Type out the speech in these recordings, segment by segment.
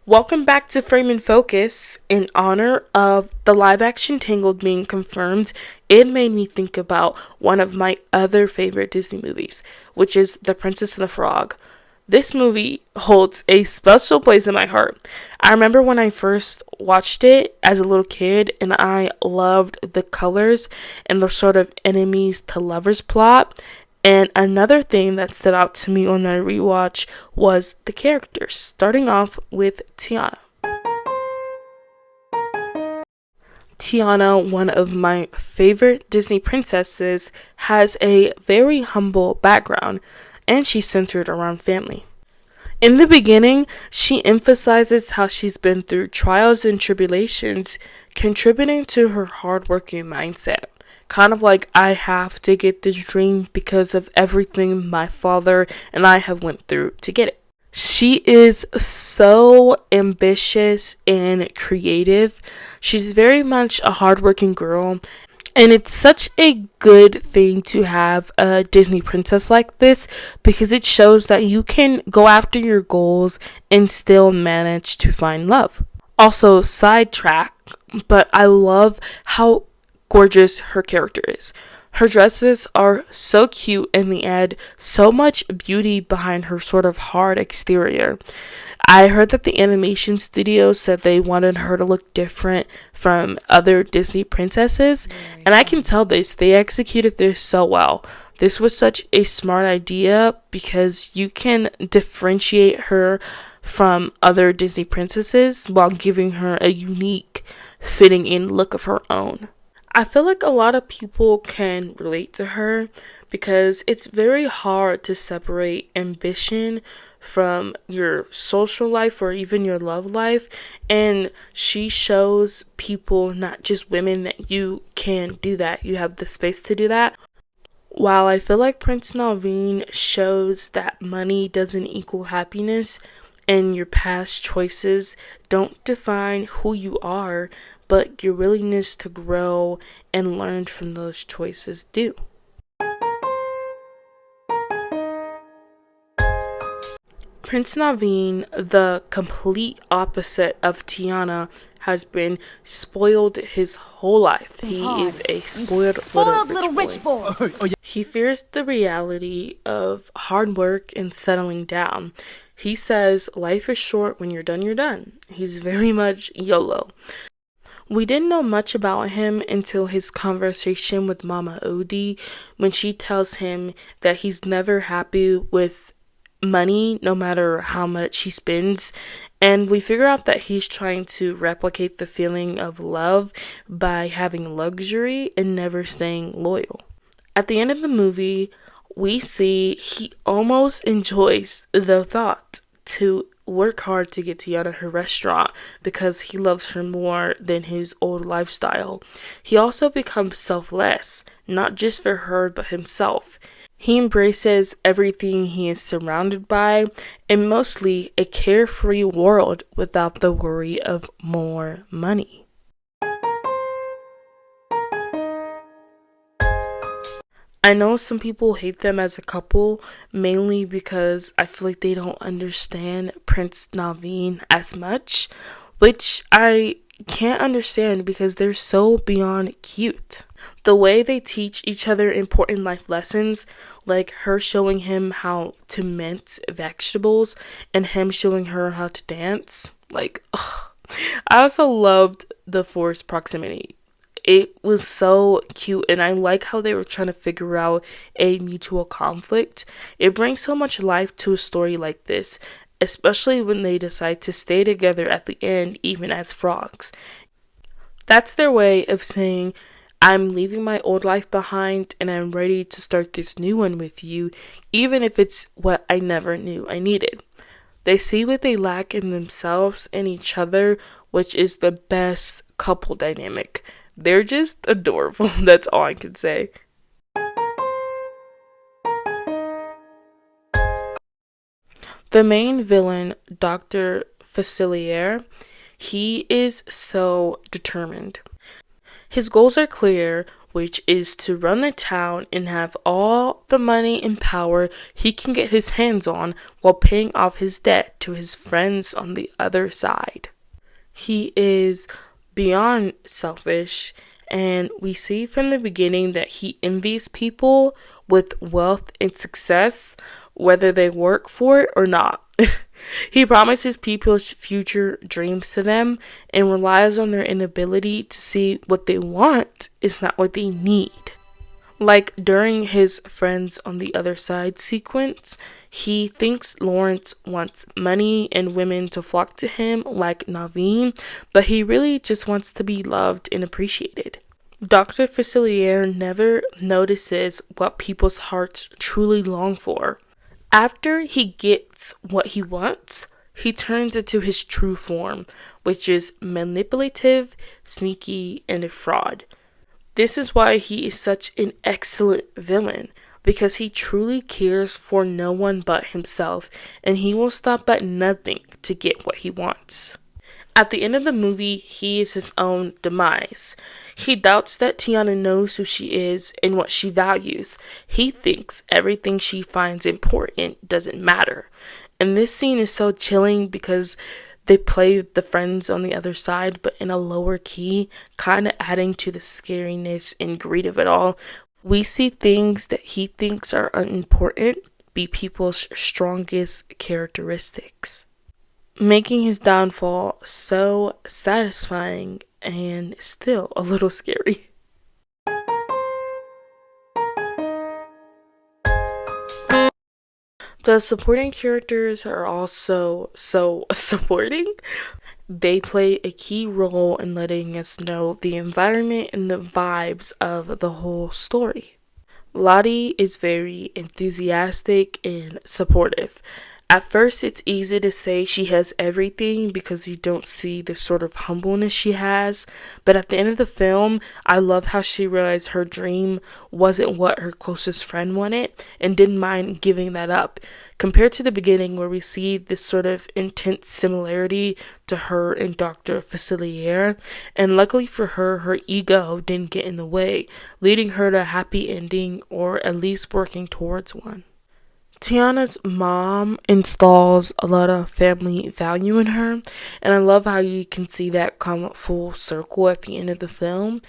Welcome back to Frame&Focus. In honor of the live action Tangled being confirmed, it made me think about one of my other favorite Disney movies, which is The Princess and the Frog. This movie holds a special place in my heart. I remember when I first watched it as a little kid, and I loved the colors and the sort of enemies to lovers plot. And another thing that stood out to me on my rewatch was the characters, starting off with Tiana. Tiana, one of my favorite Disney princesses, has a very humble background, and she's centered around family. In the beginning, she emphasizes how she's been through trials and tribulations, contributing to her hardworking mindset. Kind of like, I have to get this dream because of everything my father and I have went through to get it. She is so ambitious and creative. She's very much a hardworking girl, and it's such a good thing to have a Disney princess like this because it shows that you can go after your goals and still manage to find love. Also, sidetrack, but I love how gorgeous her character is. Her dresses are so cute and they add so much beauty behind her sort of hard exterior. I heard that the animation studio said they wanted her to look different from other Disney princesses, and I can tell they executed this so well. This was such a smart idea because you can differentiate her from other Disney princesses while giving her a unique, fitting in look of her own. I feel like a lot of people can relate to her because it's very hard to separate ambition from your social life or even your love life. And she shows people, not just women, that you can do that. You have the space to do that. While I feel like Prince Naveen shows that money doesn't equal happiness, and your past choices don't define who you are, but your willingness to grow and learn from those choices do. Prince Naveen, the complete opposite of Tiana, has been spoiled his whole life. He is a spoiled little rich boy. He fears the reality of hard work and settling down. He says life is short, when you're done, you're done. He's very much YOLO. We didn't know much about him until his conversation with Mama Odie, when she tells him that he's never happy with money no matter how much he spends, and we figure out that he's trying to replicate the feeling of love by having luxury and never staying loyal. At the end of the movie, we see he almost enjoys the thought to work hard to get Tiana her restaurant because he loves her more than his old lifestyle. He also becomes selfless, not just for her but himself. He embraces everything he is surrounded by, and mostly a carefree world without the worry of more money. I know some people hate them as a couple, mainly because I feel like they don't understand Prince Naveen as much, which I can't understand because they're so beyond cute. The way they teach each other important life lessons, like her showing him how to mince vegetables and him showing her how to dance, like, ugh. I also loved the forced proximity. It was so cute, and I like how they were trying to figure out a mutual conflict. It brings so much life to a story like this, especially when they decide to stay together at the end, even as frogs. That's their way of saying, I'm leaving my old life behind and I'm ready to start this new one with you, even if it's what I never knew I needed. They see what they lack in themselves and each other, which is the best couple dynamic. They're just adorable. That's all I can say. The main villain, Dr. Facilier, he is so determined. His goals are clear, which is to run the town and have all the money and power he can get his hands on while paying off his debt to his friends on the other side. He is beyond selfish, and we see from the beginning that he envies people with wealth and success, whether they work for it or not. He promises people's future dreams to them and relies on their inability to see what they want is not what they need. Like during his friends on the other side sequence, he thinks Lawrence wants money and women to flock to him like Naveen, but he really just wants to be loved and appreciated. Dr. Facilier never notices what people's hearts truly long for. After he gets what he wants, he turns into his true form, which is manipulative, sneaky, and a fraud. This is why he is such an excellent villain, because he truly cares for no one but himself, and he will stop at nothing to get what he wants. At the end of the movie, he is his own demise. He doubts that Tiana knows who she is and what she values. He thinks everything she finds important doesn't matter. And this scene is so chilling because they play the friends on the other side, but in a lower key, kind of adding to the scariness and greed of it all. We see things that he thinks are unimportant be people's strongest characteristics, making his downfall so satisfying and still a little scary. The supporting characters are also so supporting. They play a key role in letting us know the environment and the vibes of the whole story. Lottie is very enthusiastic and supportive. At first, it's easy to say she has everything because you don't see the sort of humbleness she has. But at the end of the film, I love how she realized her dream wasn't what her closest friend wanted and didn't mind giving that up. Compared to the beginning, where we see this sort of intense similarity to her and Dr. Facilier. And luckily for her, her ego didn't get in the way, leading her to a happy ending or at least working towards one. Tiana's mom installs a lot of family value in her, and I love how you can see that come full circle at the end of the film.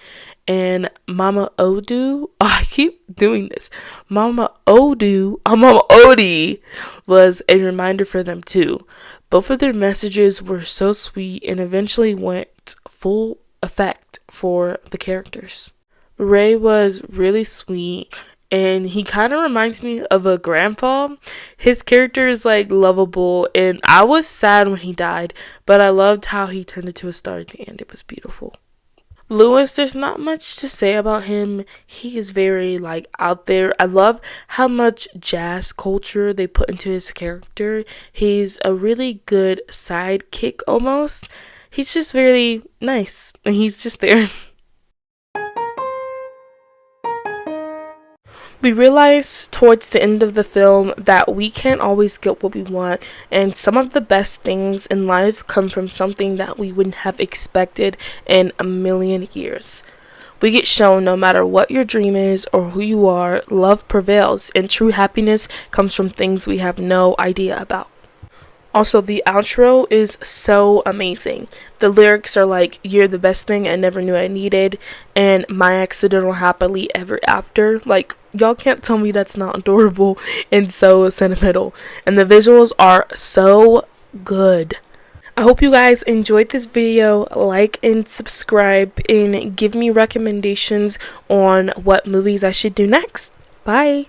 And Mama Odu, I keep doing this. Mama Odie was a reminder for them too. Both of their messages were so sweet and eventually went full effect for the characters. Ray was really sweet, and he kind of reminds me of a grandpa. His character is like lovable, and I was sad when he died, but I loved how he turned into a star at the end. It was beautiful. Lewis, there's not much to say about him. He is very like out there. I love how much jazz culture they put into his character. He's a really good sidekick almost. He's just very nice, and he's just there. We realize towards the end of the film that we can't always get what we want, and some of the best things in life come from something that we wouldn't have expected in a million years. We get shown no matter what your dream is or who you are, love prevails, and true happiness comes from things we have no idea about. Also, the outro is so amazing. The lyrics are like, "You're the best thing I never knew I needed," and "My accidental happily ever after." Like, y'all can't tell me that's not adorable and so sentimental. And the visuals are so good. I hope you guys enjoyed this video. Like and subscribe and give me recommendations on what movies I should do next. Bye!